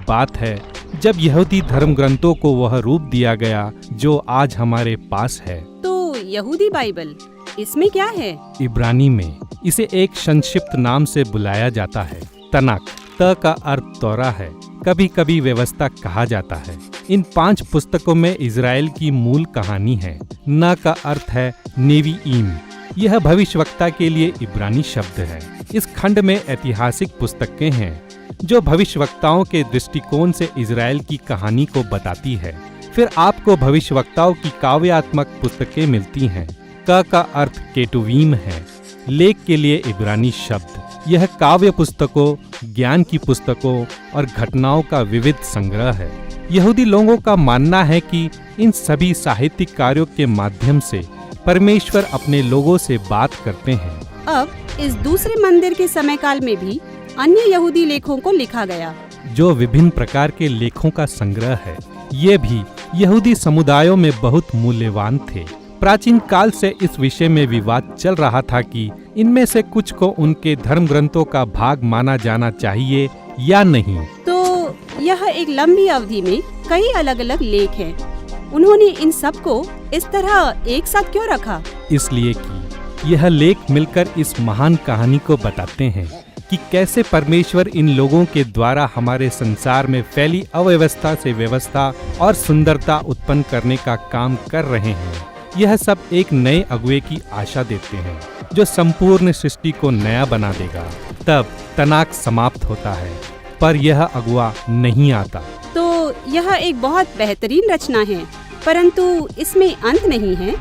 बात है जब यहूदी धर्म ग्रंथों को वह रूप दिया गया जो आज हमारे पास है। तो यहूदी बाइबल, इसमें क्या है? इब्रानी में इसे एक संक्षिप्त नाम से बुलाया जाता है, तनाक। त का अर्थ तौरा है, कभी कभी व्यवस्था कहा जाता है। इन 5 पुस्तकों में इजराइल की मूल कहानी है। न का अर्थ है नेवीईम, यह भविष्यवक्ता के लिए इब्रानी शब्द है। इस खंड में ऐतिहासिक पुस्तकें हैं जो भविष्यवक्ताओं के दृष्टिकोण से इजराइल की कहानी को बताती है। फिर आपको भविष्यवक्ताओं की काव्यात्मक पुस्तकें मिलती हैं। क का अर्थ केटुवीम है, लेख के लिए इब्रानी शब्द। यह काव्य पुस्तकों, ज्ञान की पुस्तकों और घटनाओं का विविध संग्रह है। यहूदी लोगों का मानना है कि इन सभी साहित्यिक कार्यों के माध्यम से परमेश्वर अपने लोगों से बात करते हैं। अब इस दूसरे मंदिर के समय काल में भी अन्य यहूदी लेखों को लिखा गया, जो विभिन्न प्रकार के लेखों का संग्रह है। ये भी यहूदी समुदायों में बहुत मूल्यवान थे। प्राचीन काल से इस विषय में विवाद चल रहा था कि इनमें से कुछ को उनके धर्म ग्रंथों का भाग माना जाना चाहिए या नहीं। तो यह एक लंबी अवधि में कई अलग अलग लेख हैं। उन्होंने इन सब को इस तरह एक साथ क्यों रखा? इसलिए कि यह लेख मिलकर इस महान कहानी को बताते हैं कि कैसे परमेश्वर इन लोगों के द्वारा हमारे संसार में फैली अव्यवस्था से व्यवस्था और सुंदरता उत्पन्न करने का काम कर रहे हैं। यह सब एक नए अगुवे की आशा देते हैं जो संपूर्ण सृष्टि को नया बना देगा। तब तनाक समाप्त होता है, पर यह अगुवा नहीं आता। तो यह एक बहुत बेहतरीन रचना है, परंतु इसमें अंत नहीं है।